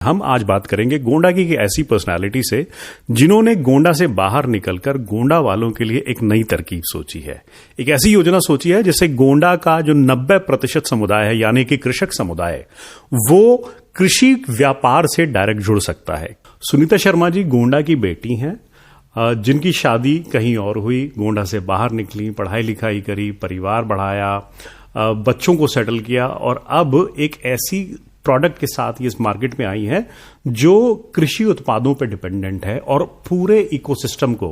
हम आज बात करेंगे गोंडा की एक ऐसी पर्सनालिटी से जिन्होंने गोंडा से बाहर निकलकर गोंडा वालों के लिए एक नई तरकीब सोची है। एक ऐसी योजना सोची है जिससे गोंडा का जो 90% समुदाय है यानी कि कृषक समुदाय, वो कृषि व्यापार से डायरेक्ट जुड़ सकता है। सुनीता शर्मा जी गोंडा की बेटी हैं, जिनकी शादी कहीं और हुई, गोंडा से बाहर निकली, पढ़ाई लिखाई करी, परिवार बढ़ाया, बच्चों को सेटल किया और अब एक ऐसी प्रोडक्ट के साथ ये इस मार्केट में आई है जो कृषि उत्पादों पर डिपेंडेंट है और पूरे इकोसिस्टम को,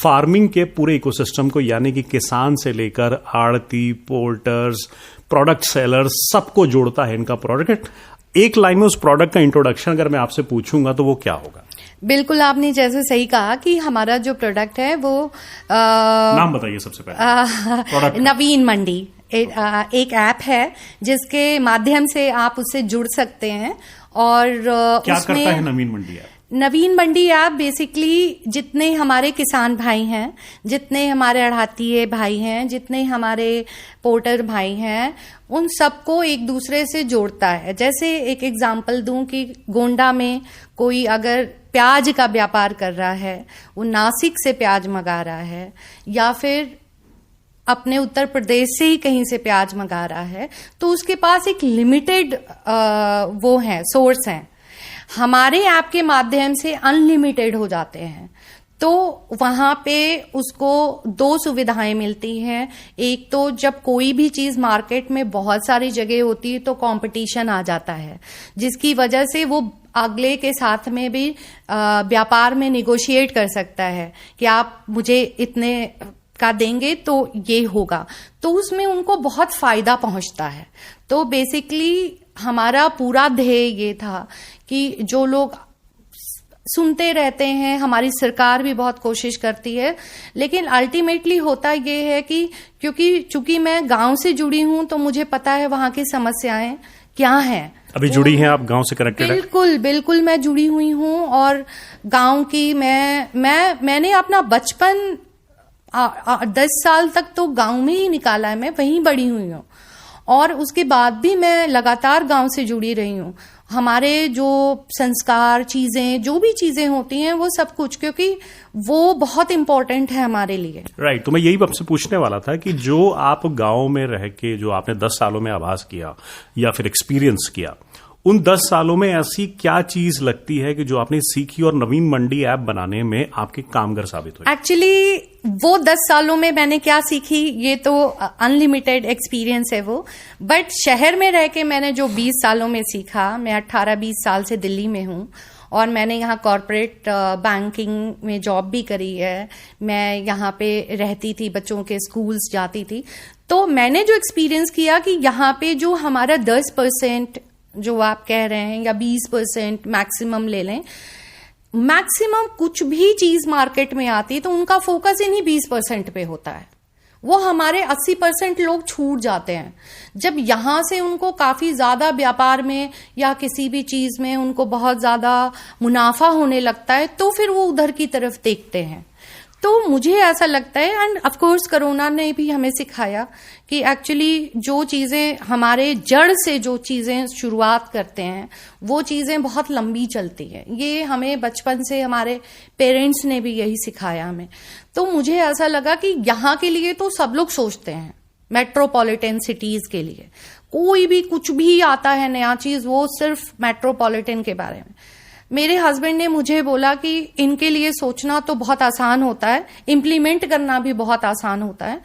फार्मिंग के पूरे इकोसिस्टम को, यानी कि किसान से लेकर आड़ती, पोर्टर्स, प्रोडक्ट सेलर्स, सबको जोड़ता है इनका प्रोडक्ट। एक लाइन में उस प्रोडक्ट का इंट्रोडक्शन अगर मैं आपसे पूछूंगा तो वो क्या होगा? बिल्कुल, आपने जैसे सही कहा कि हमारा जो प्रोडक्ट है वो नाम बताइए सबसे पहले। नवीन मंडी एक ऐप है जिसके माध्यम से आप उससे जुड़ सकते हैं। और क्या करता है नवीन मंडी ऐप? नवीन मंडी ऐप बेसिकली जितने हमारे किसान भाई हैं, जितने हमारे अड़ातीय भाई हैं, जितने हमारे पोर्टर भाई हैं, उन सबको एक दूसरे से जोड़ता है। जैसे एक एग्जांपल दूं कि गोंडा में कोई अगर प्याज का व्यापार कर रहा है, वो नासिक से प्याज मंगा रहा है या फिर अपने उत्तर प्रदेश से ही कहीं से प्याज मंगा रहा है, तो उसके पास एक लिमिटेड वो है, सोर्स है। हमारे ऐप के माध्यम से अनलिमिटेड हो जाते हैं। तो वहां पे उसको दो सुविधाएं मिलती हैं। एक तो जब कोई भी चीज मार्केट में बहुत सारी जगह होती है तो कंपटीशन आ जाता है, जिसकी वजह से वो अगले के साथ में भी व्यापार में निगोशिएट कर सकता है कि आप मुझे इतने का देंगे तो ये होगा, तो उसमें उनको बहुत फायदा पहुंचता है। तो बेसिकली हमारा पूरा ध्येय ये था कि जो लोग सुनते रहते हैं, हमारी सरकार भी बहुत कोशिश करती है, लेकिन अल्टीमेटली होता ये है कि क्योंकि चूंकि मैं गांव से जुड़ी हूं तो मुझे पता है वहां की समस्याएं क्या हैं। अभी जुड़ी हैं आप, गांव से कनेक्टेड? बिल्कुल मैं जुड़ी हुई हूं और गांव की मैंने अपना बचपन 10 साल तक तो गांव में ही निकाला है। मैं वहीं बड़ी हुई हूँ और उसके बाद भी मैं लगातार गांव से जुड़ी रही हूँ। हमारे जो संस्कार, चीजें, जो भी चीजें होती हैं, वो सब कुछ, क्योंकि वो बहुत इंपॉर्टेंट है हमारे लिए। राइट। तो मैं यही आपसे पूछने वाला था कि जो आप गांव में रह के जो आपने 10 सालों में आभास किया या फिर एक्सपीरियंस किया, उन 10 सालों में ऐसी क्या चीज लगती है कि जो आपने सीखी और नवीन मंडी ऐप बनाने में आपके कामगर साबित हुई? एक्चुअली वो 10 सालों में मैंने क्या सीखी, ये तो अनलिमिटेड एक्सपीरियंस है वो। बट शहर में रह के मैंने जो 20 सालों में सीखा, मैं 18-20 साल से दिल्ली में हूँ और मैंने यहाँ कॉर्पोरेट बैंकिंग में जॉब भी करी है। मैं यहाँ पे रहती थी, बच्चों के स्कूल्स जाती थी। तो मैंने जो एक्सपीरियंस किया कि यहाँ पे जो हमारा 10% जो आप कह रहे हैं या 20% मैक्सिमम ले लें, मैक्सिमम कुछ भी चीज मार्केट में आती तो उनका फोकस इन्हीं 20% पे होता है। वो हमारे 80% लोग छूट जाते हैं। जब यहां से उनको काफी ज्यादा व्यापार में या किसी भी चीज में उनको बहुत ज्यादा मुनाफा होने लगता है तो फिर वो उधर की तरफ देखते हैं। तो मुझे ऐसा लगता है, एंड ऑफ कोर्स कोरोना ने भी हमें सिखाया कि एक्चुअली जो चीजें हमारे जड़ से जो चीजें शुरुआत करते हैं वो चीजें बहुत लंबी चलती हैं। ये हमें बचपन से हमारे पेरेंट्स ने भी यही सिखाया हमें। तो मुझे ऐसा लगा कि यहाँ के लिए तो सब लोग सोचते हैं, मेट्रोपॉलिटन सिटीज के लिए कोई भी कुछ भी आता है नया चीज, वो सिर्फ मेट्रोपॉलिटन के बारे में। मेरे हस्बैंड ने मुझे बोला कि इनके लिए सोचना तो बहुत आसान होता है, इम्प्लीमेंट करना भी बहुत आसान होता है,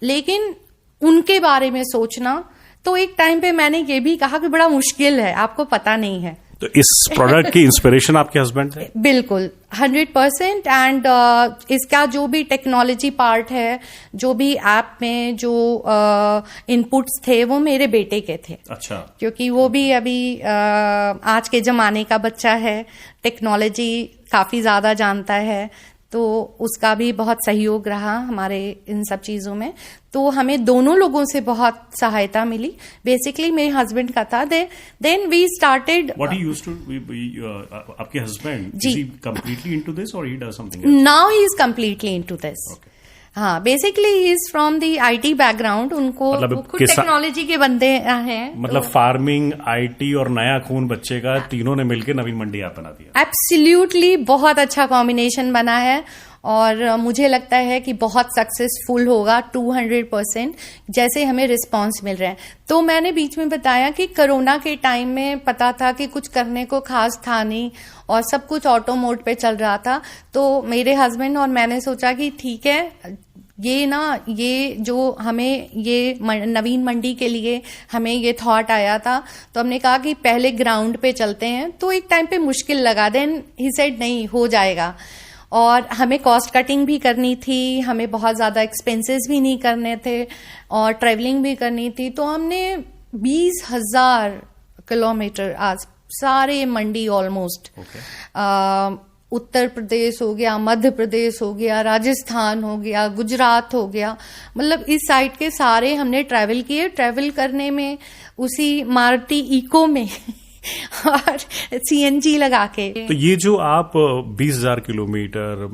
लेकिन उनके बारे में सोचना तो एक टाइम पे मैंने ये भी कहा कि बड़ा मुश्किल है, आपको पता नहीं है। तो इस प्रोडक्ट की इंस्पिरेशन आपके हस्बैंड थे? बिल्कुल 100%। एंड इसका जो भी टेक्नोलॉजी पार्ट है, जो भी ऐप में जो इनपुट्स थे, वो मेरे बेटे के थे। अच्छा। क्योंकि वो भी अभी आज के जमाने का बच्चा है, टेक्नोलॉजी काफी ज्यादा जानता है, तो उसका भी बहुत सहयोग रहा हमारे इन सब चीजों में। तो हमें दोनों लोगों से बहुत सहायता मिली। बेसिकली मेरे हस्बैंड का था, then we started. What he used to, आपके husband, ji, is he completely into this और he does something else? Now he is completely into this. हाँ, basically he is from the IT background. उनको मतलब वो खुद technology के बंदे हैं। मतलब फार्मिंग, आईटी और नया खून बच्चे का, तीनों ने मिलकर नवीन मंडी ऐप बना दिया। एब्सोल्युटली बहुत अच्छा कॉम्बिनेशन बना है और मुझे लगता है कि बहुत सक्सेसफुल होगा 200%, जैसे हमें रिस्पांस मिल रहा है। तो मैंने बीच में बताया कि कोरोना के टाइम में पता था कि कुछ करने को खास था नहीं और सब कुछ ऑटो मोड पे चल रहा था। तो मेरे हस्बैंड और मैंने सोचा कि ठीक है, ये जो हमें ये नवीन मंडी के लिए हमें ये थॉट आया था, तो हमने कहा कि पहले ग्राउंड पे चलते हैं। तो एक टाइम पे मुश्किल लगा, देन ही सेड नहीं, हो जाएगा। और हमें कॉस्ट कटिंग भी करनी थी, हमें बहुत ज्यादा एक्सपेंसेस भी नहीं करने थे और ट्रैवलिंग भी करनी थी। तो हमने 20,000 किलोमीटर आज सारे मंडी ऑलमोस्ट उत्तर प्रदेश हो गया, मध्य प्रदेश हो गया, राजस्थान हो गया, गुजरात हो गया, मतलब इस साइड के सारे हमने ट्रैवल किए। ट्रैवल करने में उसी मारुति इको में और सीएनजी लगा के। तो ये जो आप 20,000 किलोमीटर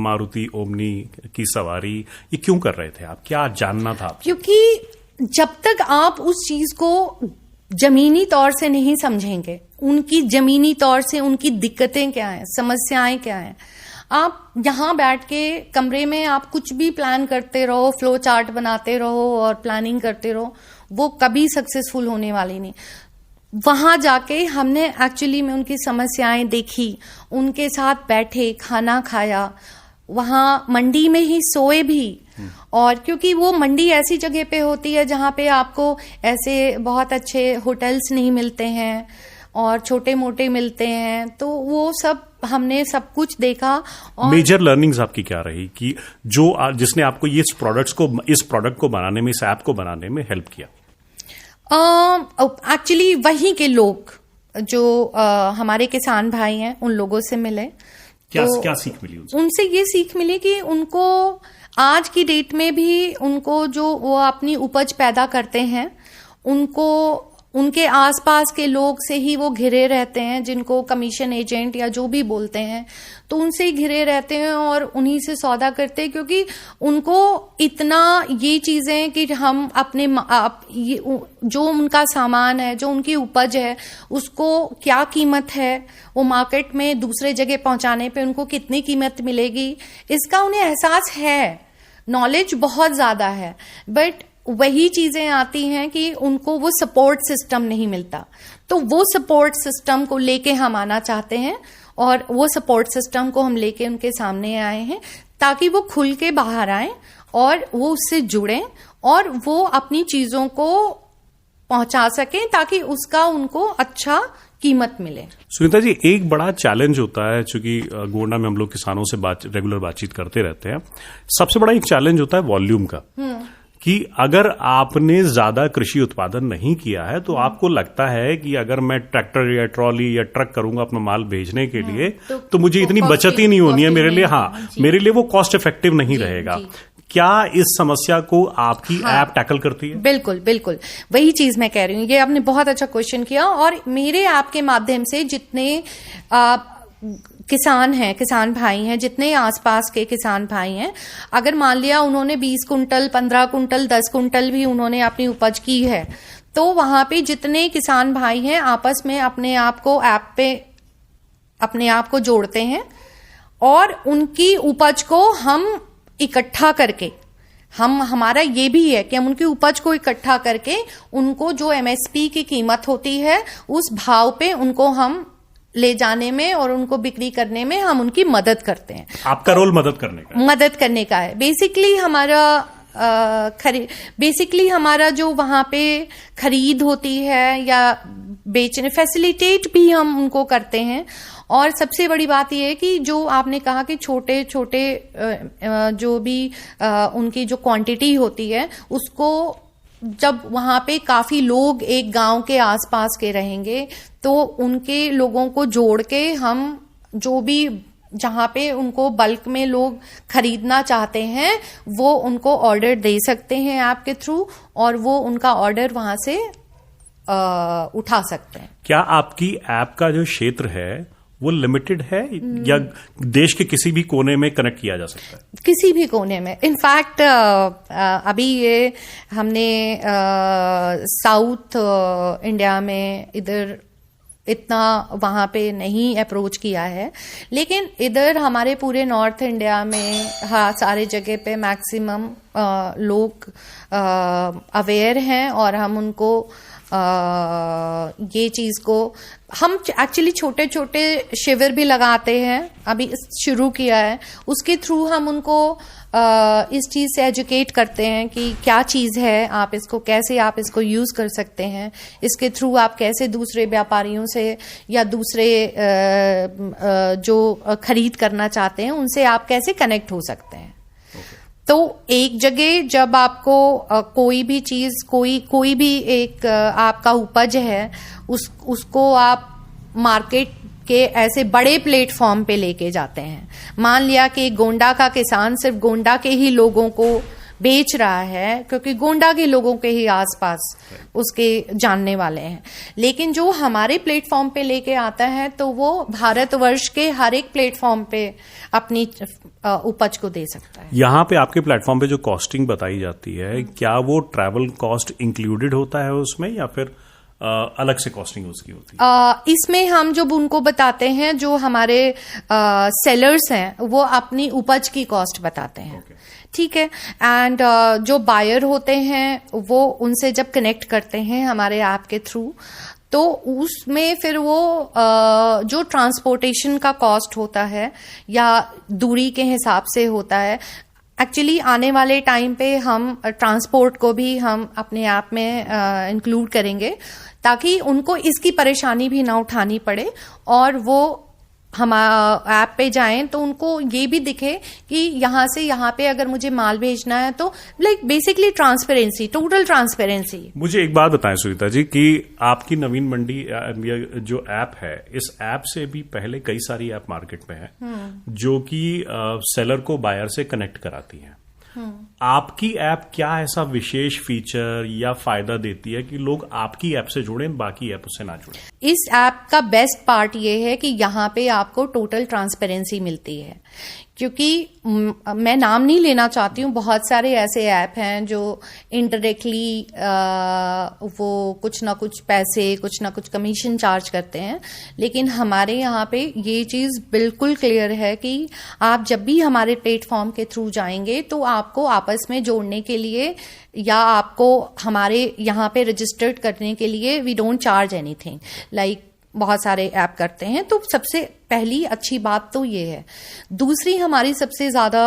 मारुति ओमनी की सवारी, ये क्यों कर रहे थे आप? क्या जानना था आपको? क्योंकि जब तक आप उस चीज को जमीनी तौर से नहीं समझेंगे, उनकी जमीनी तौर से उनकी दिक्कतें क्या हैं, समस्याएं क्या हैं, आप यहां बैठ के कमरे में आप कुछ भी प्लान करते रहो, फ्लो चार्ट बनाते रहो और प्लानिंग करते रहो, वो कभी सक्सेसफुल होने वाली नहीं। वहां जाके हमने एक्चुअली में उनकी समस्याएं देखी, उनके साथ बैठे, खाना खाया, वहां मंडी में ही सोए भी। और क्योंकि वो मंडी ऐसी जगह पे होती है जहां पे आपको ऐसे बहुत अच्छे होटल्स नहीं मिलते हैं और छोटे मोटे मिलते हैं, तो वो सब हमने सब कुछ देखा। और मेजर लर्निंग्स आपकी क्या रही कि जिसने आपको इस प्रोडक्ट को बनाने में, इस ऐप को बनाने में हेल्प किया? एक्चुअली वहीं के लोग जो हमारे किसान भाई हैं, उन लोगों से मिले। क्या सीख मिली उनसे? ये सीख मिली कि उनको आज की डेट में भी उनको जो वो अपनी उपज पैदा करते हैं, उनको उनके आसपास के लोग से ही वो घिरे रहते हैं, जिनको कमीशन एजेंट या जो भी बोलते हैं, तो उनसे ही घिरे रहते हैं और उन्हीं से सौदा करते हैं। क्योंकि उनको इतना ये चीजें कि हम अपने जो उनका सामान है, जो उनकी उपज है, उसको क्या कीमत है, वो मार्केट में दूसरे जगह पहुंचाने पे उनको कितनी कीमत मिलेगी, इसका उन्हें एहसास है, नॉलेज बहुत ज्यादा है। बट वही चीजें आती हैं कि उनको वो सपोर्ट सिस्टम नहीं मिलता। तो वो सपोर्ट सिस्टम को लेके हम आना चाहते हैं और वो सपोर्ट सिस्टम को हम लेके उनके सामने आए हैं ताकि वो खुल के बाहर आए और वो उससे जुड़ें और वो अपनी चीजों को पहुंचा सकें ताकि उसका उनको अच्छा कीमत मिले। सुनीता जी, एक बड़ा चैलेंज होता है, चूंकि गोंडा में हम लोग किसानों से रेगुलर बातचीत करते रहते हैं, सबसे बड़ा एक चैलेंज होता है वॉल्यूम का। कि अगर आपने ज्यादा कृषि उत्पादन नहीं किया है तो आपको लगता है कि अगर मैं ट्रैक्टर या ट्रॉली या ट्रक करूंगा अपना माल भेजने के लिए तो मुझे इतनी बचत ही नहीं होनी है मेरे लिए। हाँ, मेरे लिए वो कॉस्ट इफेक्टिव नहीं रहेगा। क्या इस समस्या को आपकी ऐप टैकल करती है? बिल्कुल बिल्कुल, वही चीज मैं कह रही हूँ। ये आपने बहुत अच्छा क्वेश्चन किया। और मेरे ऐप के माध्यम से जितने किसान हैं, किसान भाई हैं, जितने आसपास के किसान भाई हैं, अगर मान लिया उन्होंने 20 कुंटल, 15 कुंटल, 10 कुंटल भी उन्होंने अपनी उपज की है, तो वहां पे जितने किसान भाई हैं आपस में अपने आप को ऐप पे अपने आप को जोड़ते हैं और उनकी उपज को हम इकट्ठा करके, हमारा ये भी है कि हम उनकी उपज को इकट्ठा करके उनको जो एमएसपी की कीमत होती है उस भाव पे उनको हम ले जाने में और उनको बिक्री करने में हम उनकी मदद करते हैं। आपका रोल मदद करने का है। बेसिकली हमारा जो वहां पे खरीद होती है या बेचने, फैसिलिटेट भी हम उनको करते हैं। और सबसे बड़ी बात यह है कि जो आपने कहा कि छोटे छोटे जो भी उनकी जो क्वांटिटी होती है, उसको जब वहां पे काफी लोग एक गांव के आसपास के रहेंगे तो उनके लोगों को जोड़ के हम जो भी जहां पे उनको बल्क में लोग खरीदना चाहते हैं वो उनको ऑर्डर दे सकते हैं ऐप के थ्रू और वो उनका ऑर्डर वहां से उठा सकते हैं। क्या आपकी ऐप का जो क्षेत्र है वो लिमिटेड है या देश के किसी भी कोने में कनेक्ट किया जा सकता है? किसी भी कोने में। इनफैक्ट अभी ये हमने साउथ इंडिया में इधर इतना वहां पे नहीं अप्रोच किया है, लेकिन इधर हमारे पूरे नॉर्थ इंडिया में हाँ सारे जगह पे मैक्सिमम लोग अवेयर हैं और हम उनको ये चीज को हम एक्चुअली छोटे छोटे शिविर भी लगाते हैं, अभी शुरू किया है, उसके थ्रू हम उनको इस चीज से एजुकेट करते हैं कि क्या चीज है, आप इसको कैसे आप इसको यूज कर सकते हैं, इसके थ्रू आप कैसे दूसरे व्यापारियों से या दूसरे जो खरीद करना चाहते हैं उनसे आप कैसे कनेक्ट हो सकते हैं। तो एक जगह जब आपको कोई भी चीज कोई भी एक आपका उपज है उसको आप मार्केट के ऐसे बड़े प्लेटफॉर्म पे लेके जाते हैं, मान लिया कि गोंडा का किसान सिर्फ गोंडा के ही लोगों को बेच रहा है क्योंकि गोंडा के लोगों के ही आसपास उसके जानने वाले हैं, लेकिन जो हमारे प्लेटफॉर्म पे लेके आता है तो वो भारतवर्ष के हर एक प्लेटफॉर्म पे अपनी उपज को दे सकता है। यहाँ पे आपके प्लेटफॉर्म पे जो कॉस्टिंग बताई जाती है, क्या वो ट्रैवल कॉस्ट इंक्लूडेड होता है उसमें या फिर अलग से कॉस्टिंग उसकी होती है? इसमें हम जब उनको बताते हैं, जो हमारे सेलर्स हैं वो अपनी उपज की कॉस्ट बताते हैं, ठीक है। एंड जो बायर होते हैं वो उनसे जब कनेक्ट करते हैं हमारे ऐप के थ्रू, तो उसमें फिर वो जो ट्रांसपोर्टेशन का कॉस्ट होता है या दूरी के हिसाब से होता है, एक्चुअली आने वाले टाइम पे हम ट्रांसपोर्ट को भी हम अपने ऐप में इंक्लूड करेंगे ताकि उनको इसकी परेशानी भी ना उठानी पड़े और वो हम ऐप पे जाएं तो उनको ये भी दिखे कि यहाँ से यहाँ पे अगर मुझे माल भेजना है तो like basically transparency, total transparency. मुझे एक बात बताएं सुनीता जी कि आपकी नवीन मंडी जो ऐप है, इस ऐप से भी पहले कई सारी ऐप मार्केट में है जो कि सेलर को बायर से कनेक्ट कराती है। आपकी ऐप क्या ऐसा विशेष फीचर या फायदा देती है कि लोग आपकी ऐप से जुड़ें, बाकी ऐप उससे ना जुड़ें? इस ऐप का बेस्ट पार्ट ये है कि यहाँ पे आपको टोटल ट्रांसपेरेंसी मिलती है, क्योंकि मैं नाम नहीं लेना चाहती हूँ, बहुत सारे ऐसे ऐप हैं जो इनडायरेक्टली वो कुछ ना कुछ पैसे, कुछ ना कुछ कमीशन चार्ज करते हैं, लेकिन हमारे यहाँ पे ये चीज बिल्कुल क्लियर है कि आप जब भी हमारे प्लेटफॉर्म के थ्रू जाएंगे तो आपको आपस में जोड़ने के लिए या आपको हमारे यहाँ पे रजिस्टर्ड करने के लिए we don't charge anything, like बहुत सारे ऐप करते हैं। तो सबसे पहली अच्छी बात तो ये है। दूसरी हमारी सबसे ज्यादा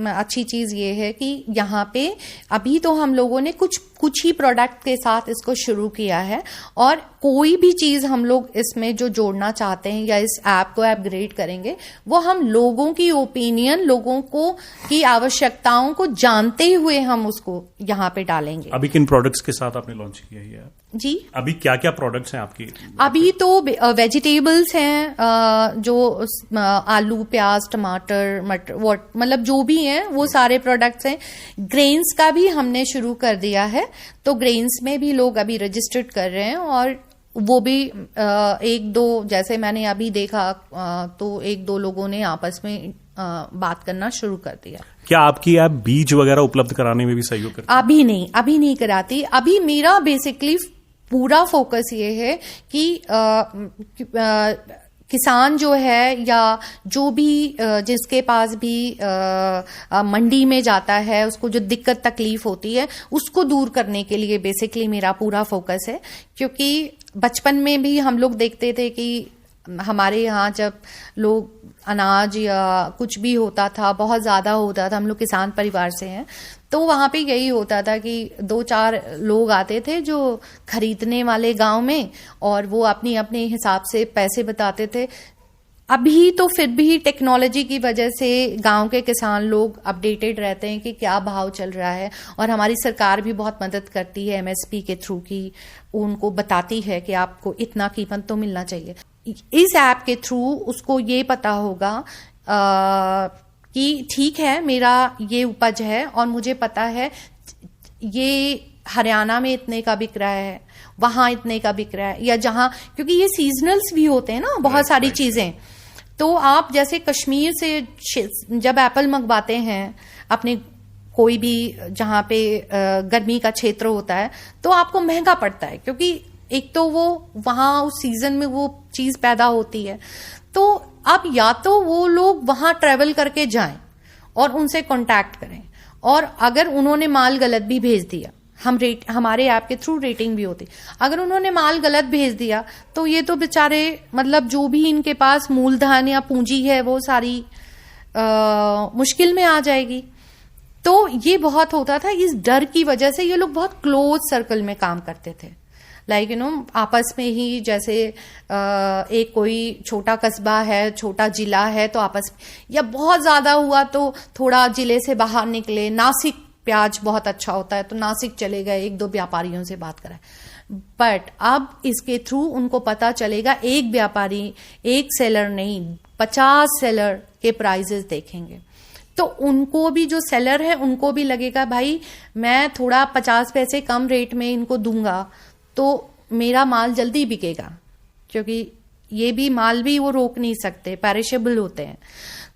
अच्छी चीज ये है कि यहाँ पे अभी तो हम लोगों ने कुछ ही प्रोडक्ट के साथ इसको शुरू किया है और कोई भी चीज हम लोग इसमें जो जोड़ना चाहते हैं या इस ऐप को अपग्रेड करेंगे वो हम लोगों की ओपिनियन, लोगों को की आवश्यकताओं को जानते हुए हम उसको यहाँ पे डालेंगे। अभी किन प्रोडक्ट्स के साथ आपने लॉन्च किया है ऐप? जी, अभी क्या क्या प्रोडक्ट्स हैं आपकी? अभी तो वेजिटेबल्स हैं, जो आलू, प्याज, टमाटर, मटर, मतलब जो भी हैं वो सारे प्रोडक्ट्स हैं। ग्रेन्स का भी हमने शुरू कर दिया है, तो ग्रेन्स में भी लोग अभी रजिस्टर्ड कर रहे हैं और वो भी एक दो, जैसे मैंने अभी देखा तो एक दो लोगों ने आपस में बात करना शुरू कर दिया। क्या आपकी ऐप बीज वगैरह उपलब्ध कराने में भी सहयोग करती है? अभी नहीं कराती। अभी मेरा बेसिकली पूरा फोकस ये है कि किसान जो है या जो भी जिसके पास भी मंडी में जाता है, उसको जो दिक्कत तकलीफ होती है उसको दूर करने के लिए बेसिकली मेरा पूरा फोकस है। क्योंकि बचपन में भी हम लोग देखते थे कि हमारे यहाँ जब लोग अनाज या कुछ भी होता था, बहुत ज्यादा होता था, हम लोग किसान परिवार से हैं, तो वहां पे यही होता था कि 2-4 लोग आते थे जो खरीदने वाले गांव में और वो अपनी अपने हिसाब से पैसे बताते थे। अभी तो फिर भी टेक्नोलॉजी की वजह से गांव के किसान लोग अपडेटेड रहते हैं कि क्या भाव चल रहा है और हमारी सरकार भी बहुत मदद करती है एमएसपी के थ्रू की, उनको बताती है कि आपको इतना कीमत तो मिलना चाहिए। इस ऐप के थ्रू उसको ये पता होगा कि ठीक है मेरा ये उपज है और मुझे पता है ये हरियाणा में इतने का बिक रहा है, वहां इतने का बिक रहा है, या जहां, क्योंकि ये सीजनल्स भी होते हैं ना बहुत सारी चीजें, तो आप जैसे कश्मीर से जब एप्पल मंगवाते हैं अपने कोई भी जहां पे गर्मी का क्षेत्र होता है, तो आपको महंगा पड़ता है, क्योंकि एक तो वो वहां उस सीजन में वो चीज पैदा होती है। तो अब या तो वो लोग वहां ट्रेवल करके जाएं और उनसे कांटेक्ट करें, और अगर उन्होंने माल गलत भी भेज दिया, हमारे ऐप के थ्रू रेटिंग भी होती, अगर उन्होंने माल गलत भेज दिया तो ये तो बेचारे मतलब जो भी इनके पास मूलधन या पूंजी है वो सारी मुश्किल में आ जाएगी। तो ये बहुत होता था, इस डर की वजह से ये लोग बहुत क्लोज सर्कल में काम करते थे। लाइक आपस में ही, जैसे एक कोई छोटा कस्बा है, छोटा जिला है, तो आपस में, या बहुत ज्यादा हुआ तो थोड़ा जिले से बाहर निकले, नासिक प्याज बहुत अच्छा होता है तो नासिक चले गए, एक दो व्यापारियों से बात कराए। बट अब इसके थ्रू उनको पता चलेगा, एक व्यापारी एक सेलर नहीं 50 सेलर के प्राइजेस देखेंगे, तो उनको भी, जो सेलर है उनको भी लगेगा भाई मैं थोड़ा 50 पैसे कम रेट में इनको दूंगा तो मेरा माल जल्दी बिकेगा, क्योंकि ये भी माल भी वो रोक नहीं सकते, पेरिशेबल होते हैं।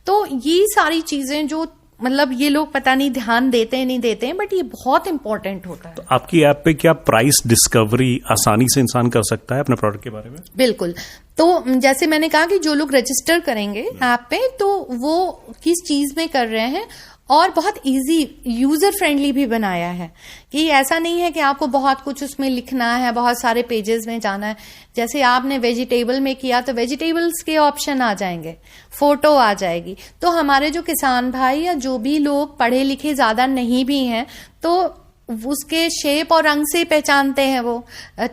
तो ये सारी चीजें जो मतलब ये लोग पता नहीं ध्यान देते हैं नहीं देते हैं, बट ये बहुत इंपॉर्टेंट होता है। तो आपकी ऐप पे क्या प्राइस डिस्कवरी आसानी से इंसान कर सकता है अपने प्रोडक्ट के बारे में? बिल्कुल। तो जैसे मैंने कहा कि जो लोग रजिस्टर करेंगे ऐप पे, तो वो किस चीज में कर रहे हैं, और बहुत इजी यूजर फ्रेंडली भी बनाया है कि ऐसा नहीं है कि आपको बहुत कुछ उसमें लिखना है, बहुत सारे पेजेस में जाना है। जैसे आपने वेजिटेबल में किया तो वेजिटेबल्स के ऑप्शन आ जाएंगे, फोटो आ जाएगी। तो हमारे जो किसान भाई या जो भी लोग पढ़े लिखे ज्यादा नहीं भी हैं, तो उसके शेप और रंग से पहचानते हैं, वो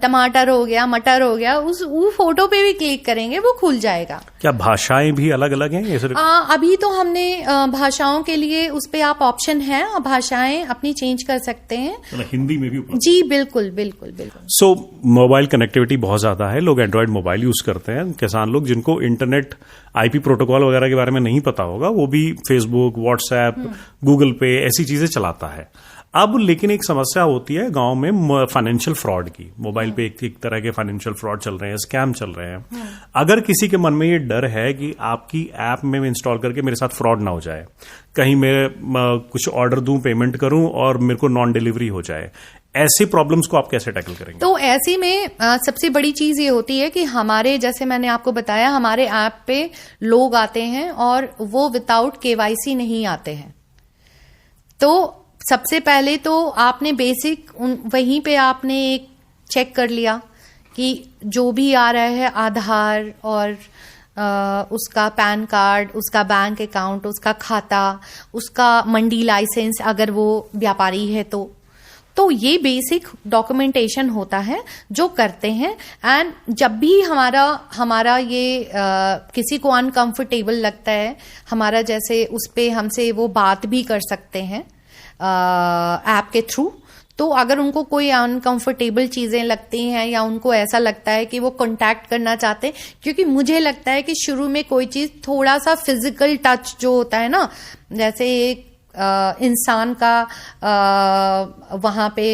टमाटर हो गया, मटर हो गया, वो फोटो पे भी क्लिक करेंगे वो खुल जाएगा। क्या भाषाएं भी अलग अलग हैं ये सिर्फ? अभी तो हमने भाषाओं के लिए उस पे आप ऑप्शन है, भाषाएं अपनी चेंज कर सकते हैं। हिंदी में भी? जी बिल्कुल बिल्कुल बिल्कुल। सो मोबाइल कनेक्टिविटी बहुत ज्यादा है, लोग एंड्रॉइड मोबाइल यूज करते हैं। किसान लोग जिनको इंटरनेट आईपी प्रोटोकॉल वगैरह के बारे में नहीं पता होगा, वो भी फेसबुक, व्हाट्सएप, गूगल पे ऐसी चीजें चलाता है। अब लेकिन एक समस्या होती है गांव में फाइनेंशियल फ्रॉड की। मोबाइल पे एक तरह के फाइनेंशियल फ्रॉड चल रहे हैं, स्कैम चल रहे हैं। अगर किसी के मन में ये डर है कि आपकी ऐप में इंस्टॉल करके मेरे साथ फ्रॉड ना हो जाए, कहीं मैं कुछ ऑर्डर दूं, पेमेंट करूं और मेरे को नॉन डिलीवरी हो जाए, ऐसी प्रॉब्लम्स को आप कैसे टैकल करेंगे? तो ऐसी में सबसे बड़ी चीज ये होती है कि हमारे, जैसे मैंने आपको बताया, हमारे ऐप पे लोग आते हैं और वो विदाउट केवाईसी नहीं आते हैं। तो सबसे पहले तो आपने बेसिक वहीं पे आपने एक चेक कर लिया कि जो भी आ रहा है आधार और उसका पैन कार्ड, उसका बैंक अकाउंट, उसका खाता, उसका मंडी लाइसेंस अगर वो व्यापारी है तो ये बेसिक डॉक्यूमेंटेशन होता है जो करते हैं। एंड जब भी हमारा ये किसी को अनकंफर्टेबल लगता है, हमारा जैसे उस पे हमसे वो बात भी कर सकते हैं ऐप के थ्रू। तो अगर उनको कोई अनकंफर्टेबल चीजें लगती हैं या उनको ऐसा लगता है कि वो कांटेक्ट करना चाहते हैं, क्योंकि मुझे लगता है कि शुरू में कोई चीज थोड़ा सा फिजिकल टच जो होता है ना, जैसे एक इंसान का वहां पे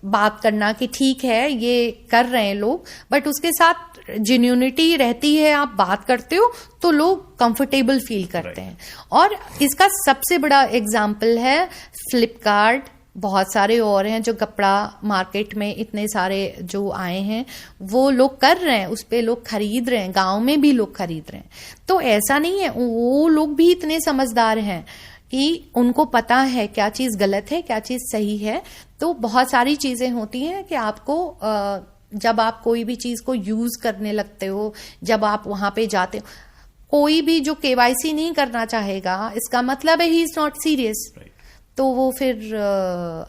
बात करना कि ठीक है ये कर रहे हैं लोग, बट उसके साथ जेन्युइनिटी रहती है, आप बात करते हो तो लोग कंफर्टेबल फील करते हैं। और इसका सबसे बड़ा एग्जाम्पल है फ्लिपकार्ट, बहुत सारे और हैं जो कपड़ा मार्केट में इतने सारे जो आए हैं, वो लोग कर रहे हैं, उस पे लोग खरीद रहे हैं, गांव में भी लोग खरीद रहे हैं। तो ऐसा नहीं है, वो लोग भी इतने समझदार हैं कि उनको पता है क्या चीज गलत है, क्या चीज सही है। तो बहुत सारी चीजें होती हैं कि आपको जब आप कोई भी चीज को यूज करने लगते हो, जब आप वहां पे जाते हो, कोई भी जो केवाईसी नहीं करना चाहेगा, इसका मतलब है ही इज नॉट सीरियस, तो वो फिर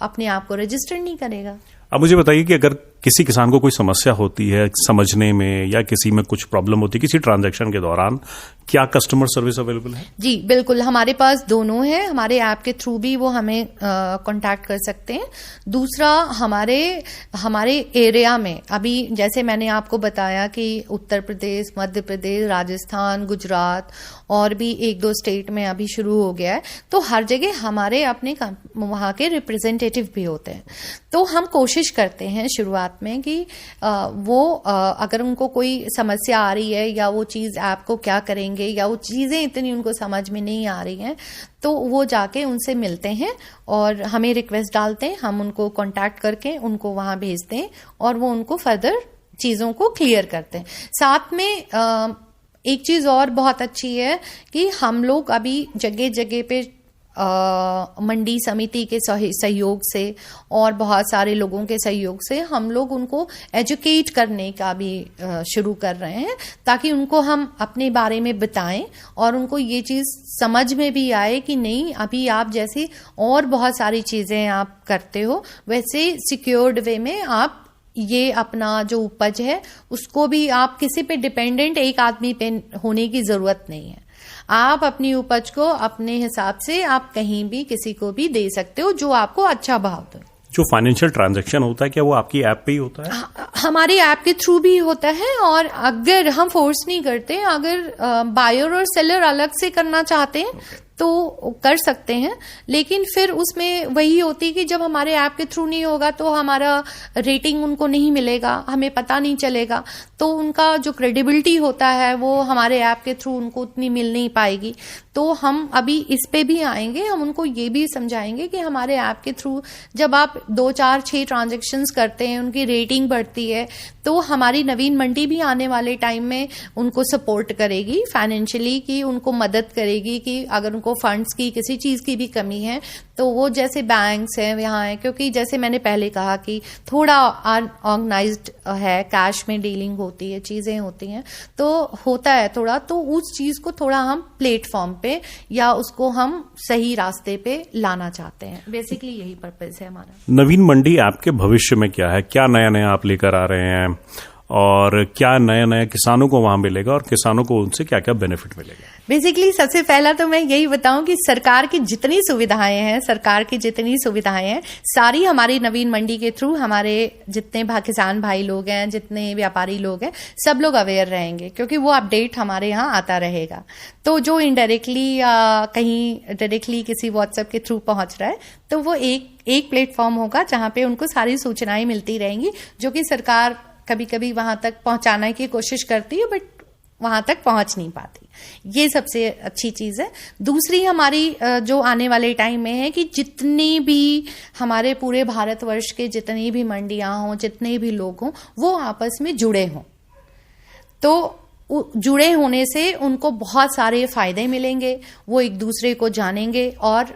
अपने आप को रजिस्टर नहीं करेगा। अब मुझे बताइए कि अगर किसी किसान को कोई समस्या होती है समझने में, या किसी में कुछ प्रॉब्लम होती है किसी ट्रांजैक्शन के दौरान, क्या कस्टमर सर्विस अवेलेबल है? जी बिल्कुल, हमारे पास दोनों है। हमारे ऐप के थ्रू भी वो हमें कांटेक्ट कर सकते हैं। दूसरा, हमारे एरिया में अभी जैसे मैंने आपको बताया कि उत्तर प्रदेश, मध्य प्रदेश, राजस्थान, गुजरात और भी एक दो स्टेट में अभी शुरू हो गया है। तो हर जगह हमारे अपने वहां के रिप्रेजेंटेटिव भी होते हैं। तो हम कोशिश करते हैं शुरुआत साथ में कि वो अगर उनको कोई समस्या आ रही है या वो चीज ऐप को क्या करेंगे या वो चीजें इतनी उनको समझ में नहीं आ रही हैं, तो वो जाके उनसे मिलते हैं और हमें रिक्वेस्ट डालते हैं, हम उनको कांटेक्ट करके उनको वहां भेजते हैं और वो उनको फर्दर चीजों को क्लियर करते हैं। साथ में एक चीज और बहुत अच्छी है कि हम लोग अभी जगह जगह पे मंडी समिति के सहयोग से और बहुत सारे लोगों के सहयोग से हम लोग उनको एजुकेट करने का भी शुरू कर रहे हैं, ताकि उनको हम अपने बारे में बताएं और उनको ये चीज समझ में भी आए कि नहीं, अभी आप जैसे और बहुत सारी चीजें आप करते हो, वैसे सिक्योर्ड वे में आप ये अपना जो उपज है उसको भी आप किसी पे डिपेंडेंट एक आदमी पे होने की जरूरत नहीं है। आप अपनी उपज को अपने हिसाब से आप कहीं भी किसी को भी दे सकते हो जो आपको अच्छा भाव दे। जो फाइनेंशियल ट्रांजैक्शन होता है क्या वो आपकी ऐप पे ही होता है? हमारी ऐप के थ्रू भी होता है, और अगर हम फोर्स नहीं करते, अगर बायर और सेलर अलग से करना चाहते हैं तो कर सकते हैं, लेकिन फिर उसमें वही होती कि जब हमारे ऐप के थ्रू नहीं होगा तो हमारा रेटिंग उनको नहीं मिलेगा, हमें पता नहीं चलेगा, तो उनका जो क्रेडिबिलिटी होता है वो हमारे ऐप के थ्रू उनको उतनी मिल नहीं पाएगी। तो हम अभी इस पे भी आएंगे, हम उनको ये भी समझाएंगे कि हमारे ऐप के थ्रू जब आप 2, 4, 6 ट्रांजेक्शन्स करते हैं, उनकी रेटिंग बढ़ती है, तो हमारी नवीन मंडी भी आने वाले टाइम में उनको सपोर्ट करेगी फाइनेंशियली, कि उनको मदद करेगी कि अगर उनको फंड्स की किसी चीज की भी कमी है तो वो जैसे बैंक्स हैं यहाँ है, क्योंकि जैसे मैंने पहले कहा कि थोड़ा अनऑर्गेनाइज्ड है, कैश में डीलिंग होती है, चीजें होती हैं, तो होता है थोड़ा, तो उस चीज को थोड़ा हम प्लेटफॉर्म पे या उसको हम सही रास्ते पे लाना चाहते हैं। बेसिकली यही पर्पज है हमारा। नवीन मंडी ऐप के भविष्य में क्या है, क्या नया नया आप लेकर आ रहे हैं और क्या नया नया किसानों को वहां मिलेगा और किसानों को उनसे क्या क्या बेनिफिट मिलेगा? बेसिकली सबसे पहला तो मैं यही बताऊं कि सरकार की जितनी सुविधाएं हैं सारी हमारी नवीन मंडी के थ्रू हमारे जितने किसान भाई लोग हैं, जितने व्यापारी लोग हैं, सब लोग अवेयर रहेंगे, क्योंकि वो अपडेट हमारे यहाँ आता रहेगा। तो जो इनडायरेक्टली या कहीं डायरेक्टली किसी व्हाट्सएप के थ्रू पहुंच रहा है, तो वो एक प्लेटफॉर्म होगा जहां पे उनको सारी सूचनाएं मिलती रहेंगी, जो कि सरकार कभी कभी वहां तक पहुंचाने की कोशिश करती है बट वहां तक पहुंच नहीं पाती। ये सबसे अच्छी चीज है। दूसरी हमारी जो आने वाले टाइम में है कि जितनी भी हमारे पूरे भारतवर्ष के जितनी भी मंडियां हों, जितने भी लोग हों, वो आपस में जुड़े हों। तो जुड़े होने से उनको बहुत सारे फायदे मिलेंगे, वो एक दूसरे को जानेंगे और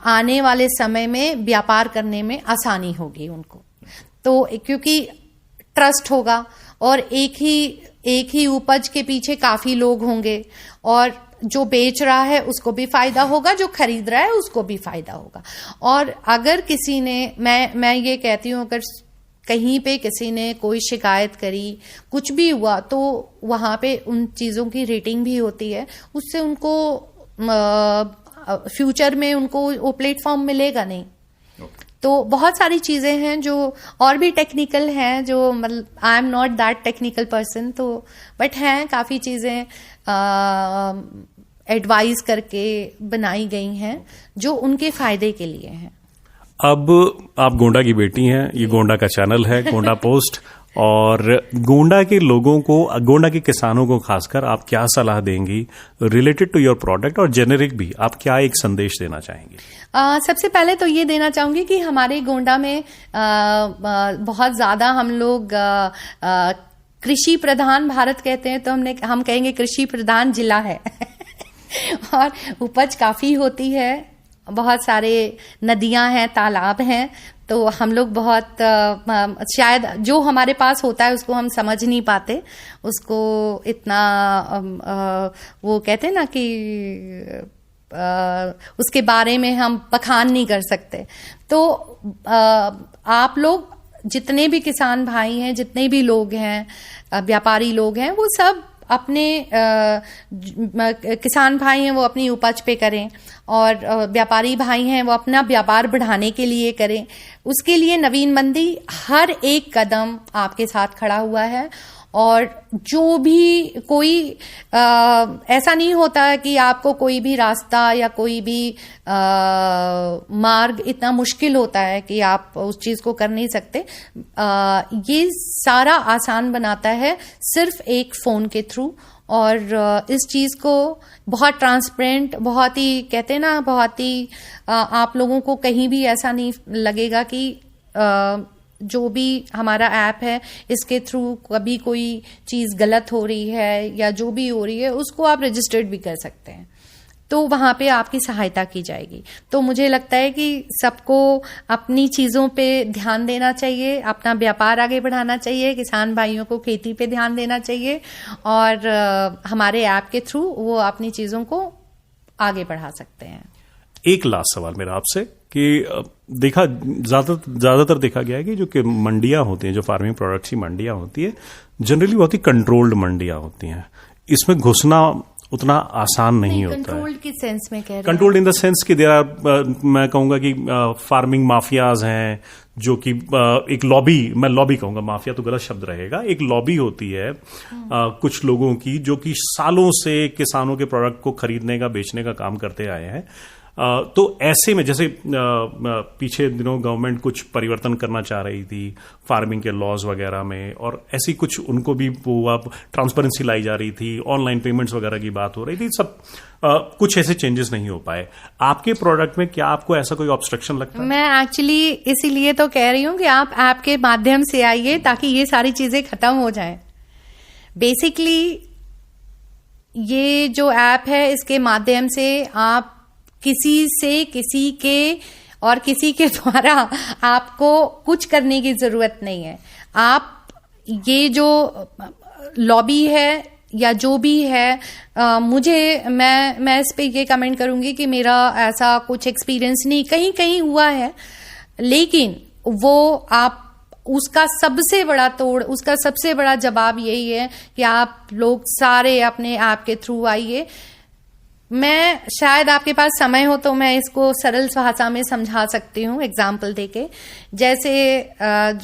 आने वाले समय में व्यापार करने में आसानी होगी उनको। तो क्योंकि ट्रस्ट होगा और एक ही उपज के पीछे काफी लोग होंगे, और जो बेच रहा है उसको भी फायदा होगा, जो खरीद रहा है उसको भी फायदा होगा। और अगर किसी ने, मैं ये कहती हूं, अगर कहीं पे किसी ने कोई शिकायत करी, कुछ भी हुआ, तो वहां पे उन चीजों की रेटिंग भी होती है, उससे उनको फ्यूचर में उनको वो प्लेटफॉर्म मिलेगा नहीं। तो बहुत सारी चीजें हैं जो और भी टेक्निकल हैं, जो मतलब I am not that technical person, तो बट हैं काफी चीजें एडवाइज करके बनाई गई हैं जो उनके फायदे के लिए हैं। अब आप गोंडा की बेटी हैं, ये गोंडा का चैनल है, गोंडा पोस्ट, और गोंडा के लोगों को, गोंडा के किसानों को खासकर आप क्या सलाह देंगी रिलेटेड टू योर प्रोडक्ट, और जेनेरिक भी आप क्या एक संदेश देना चाहेंगी? सबसे पहले तो ये देना चाहूंगी कि हमारे गोंडा में बहुत ज्यादा हम लोग कृषि प्रधान भारत कहते हैं, तो हम कहेंगे कृषि प्रधान जिला है और उपज काफी होती है, बहुत सारे नदियां हैं, तालाब हैं, तो हम लोग बहुत शायद जो हमारे पास होता है उसको हम समझ नहीं पाते, उसको इतना वो कहते हैं ना कि उसके बारे में हम बखान नहीं कर सकते। तो आप लोग जितने भी किसान भाई हैं, जितने भी लोग हैं, व्यापारी लोग हैं, वो सब अपने किसान भाई हैं वो अपनी उपज पे करें, और व्यापारी भाई हैं वो अपना व्यापार बढ़ाने के लिए करें। उसके लिए नवीन मंडी हर एक कदम आपके साथ खड़ा हुआ है, और जो भी कोई ऐसा नहीं होता कि आपको कोई भी रास्ता या कोई भी मार्ग इतना मुश्किल होता है कि आप उस चीज को कर नहीं सकते। ये सारा आसान बनाता है सिर्फ एक फोन के थ्रू, और इस चीज को बहुत ट्रांसपेरेंट, बहुत ही कहते हैं ना, बहुत ही आप लोगों को कहीं भी ऐसा नहीं लगेगा कि जो भी हमारा ऐप है इसके थ्रू कभी कोई चीज गलत हो रही है या जो भी हो रही है उसको आप रजिस्टर्ड भी कर सकते हैं, तो वहां पे आपकी सहायता की जाएगी। तो मुझे लगता है कि सबको अपनी चीजों पे ध्यान देना चाहिए, अपना व्यापार आगे बढ़ाना चाहिए, किसान भाइयों को खेती पे ध्यान देना चाहिए, और हमारे ऐप के थ्रू वो अपनी चीजों को आगे बढ़ा सकते हैं। एक लास्ट सवाल मेरा आपसे कि देखा ज्यादातर देखा गया है कि जो कि मंडियां होती हैं, जो फार्मिंग प्रोडक्ट्स की मंडियां होती है, जनरली बहुत ही कंट्रोल्ड मंडियां होती हैं, इसमें घुसना उतना आसान नहीं होता है। कंट्रोल्ड किस सेंस में कह रहे हैं? कंट्रोल्ड इन द सेंस कि देयर आर, मैं कहूंगा कि फार्मिंग माफियाज हैं, जो कि एक लॉबी, मैं लॉबी कहूंगा, माफिया तो गलत शब्द रहेगा, एक लॉबी होती है कुछ लोगों की जो कि सालों से किसानों के प्रोडक्ट को खरीदने का, बेचने का काम करते आए हैं। तो ऐसे में जैसे पीछे दिनों गवर्नमेंट कुछ परिवर्तन करना चाह रही थी फार्मिंग के लॉज वगैरह में, और ऐसी कुछ उनको भी ट्रांसपेरेंसी लाई जा रही थी, ऑनलाइन पेमेंट्स वगैरह की बात हो रही थी, सब कुछ ऐसे चेंजेस नहीं हो पाए। आपके प्रोडक्ट में क्या आपको ऐसा कोई ऑब्स्ट्रक्शन लगता है? मैं एक्चुअली इसीलिए तो कह रही हूं कि आप ऐप के माध्यम से आइए ताकि ये सारी चीजें खत्म हो जाएं। बेसिकली ये जो ऐप है इसके माध्यम से आप किसी से, किसी के और किसी के द्वारा आपको कुछ करने की जरूरत नहीं है। आप ये जो लॉबी है या जो भी है, मैं इस पे ये कमेंट करूंगी कि मेरा ऐसा कुछ एक्सपीरियंस नहीं, कहीं कहीं हुआ है, लेकिन वो आप उसका सबसे बड़ा जवाब यही है कि आप लोग सारे अपने ऐप के थ्रू आइए। मैं शायद आपके पास समय हो तो मैं इसको सरल भाषा में समझा सकती हूँ एग्जाम्पल देके। जैसे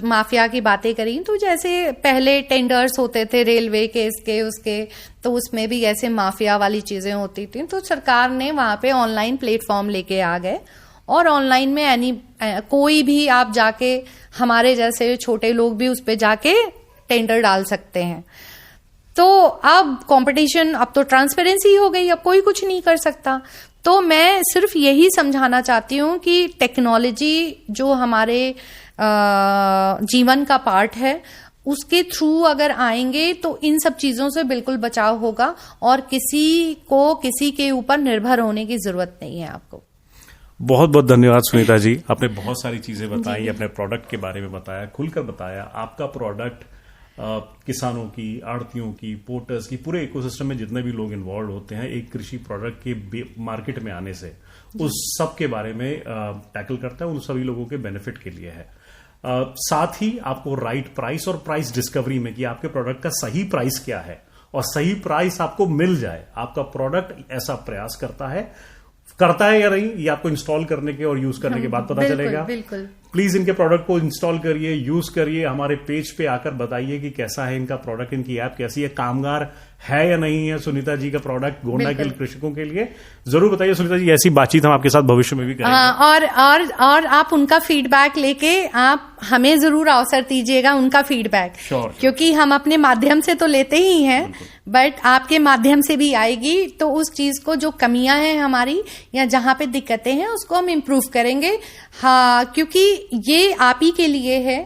माफिया की बातें करी, तो जैसे पहले टेंडर्स होते थे रेलवे के, इसके उसके, तो उसमें भी ऐसे माफिया वाली चीजें होती थी। तो सरकार ने वहां पे ऑनलाइन प्लेटफॉर्म लेके आ गए, और ऑनलाइन में कोई भी आप जाके, हमारे जैसे छोटे लोग भी उस पे जाके टेंडर डाल सकते हैं। तो अब कंपटीशन, अब तो ट्रांसपेरेंसी हो गई, अब कोई कुछ नहीं कर सकता। तो मैं सिर्फ यही समझाना चाहती हूँ कि टेक्नोलॉजी जो हमारे जीवन का पार्ट है, उसके थ्रू अगर आएंगे तो इन सब चीजों से बिल्कुल बचाव होगा, और किसी के ऊपर निर्भर होने की जरूरत नहीं है आपको। बहुत बहुत धन्यवाद सुनीता जी, आपने बहुत सारी चीजें बताई, अपने प्रोडक्ट के बारे में बताया, खुलकर बताया। आपका प्रोडक्ट किसानों की, आड़तियों की, पोर्टर्स की, पूरे इकोसिस्टम में जितने भी लोग इन्वॉल्व होते हैं एक कृषि प्रोडक्ट के मार्केट में आने से, उस सब के बारे में टैकल करता है, उन सभी लोगों के बेनिफिट के लिए है। साथ ही आपको राइट प्राइस और प्राइस डिस्कवरी में कि आपके प्रोडक्ट का सही प्राइस क्या है, और सही प्राइस आपको मिल जाए, आपका प्रोडक्ट ऐसा प्रयास करता है या नहीं, ये आपको इंस्टॉल करने के और यूज करने के बाद पता चलेगा। बिल्कुल। प्लीज इनके प्रोडक्ट को इंस्टॉल करिए, यूज करिए, हमारे पेज पे आकर बताइए कि कैसा है इनका प्रोडक्ट, इनकी ऐप कैसी है, कामगार है या नहीं है सुनीता जी का प्रोडक्ट गोंडा के कृषकों के लिए। जरूर बताइए सुनीता जी, ऐसी बातचीत हम आपके साथ भविष्य में भी करेंगे। और आप उनका फीडबैक लेके आप हमें जरूर अवसर दीजिएगा उनका फीडबैक, क्योंकि हम अपने माध्यम से तो लेते ही हैं, बट आपके माध्यम से भी आएगी, तो उस चीज को जो कमियां हैं हमारी या जहां पे दिक्कतें हैं उसको हम इम्प्रूव करेंगे। हाँ, क्योंकि ये आप ही के लिए है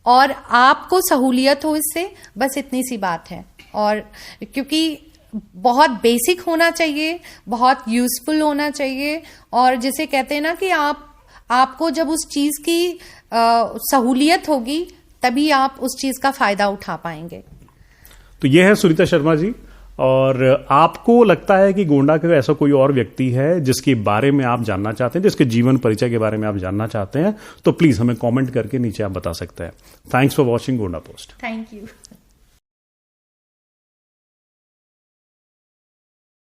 और आपको सहूलियत हो इससे, बस इतनी सी बात है। और क्योंकि बहुत बेसिक होना चाहिए, बहुत यूजफुल होना चाहिए, और जिसे कहते हैं ना कि आपको जब उस चीज की सहूलियत होगी तभी आप उस चीज का फायदा उठा पाएंगे। तो ये है सुनीता शर्मा जी, और आपको लगता है कि गोंडा का ऐसा कोई और व्यक्ति है जिसके बारे में आप जानना चाहते हैं, जिसके जीवन परिचय के बारे में आप जानना चाहते हैं, तो प्लीज हमें कमेंट करके नीचे आप बता सकते हैं। Thanks for watching Gonda post. Thank you.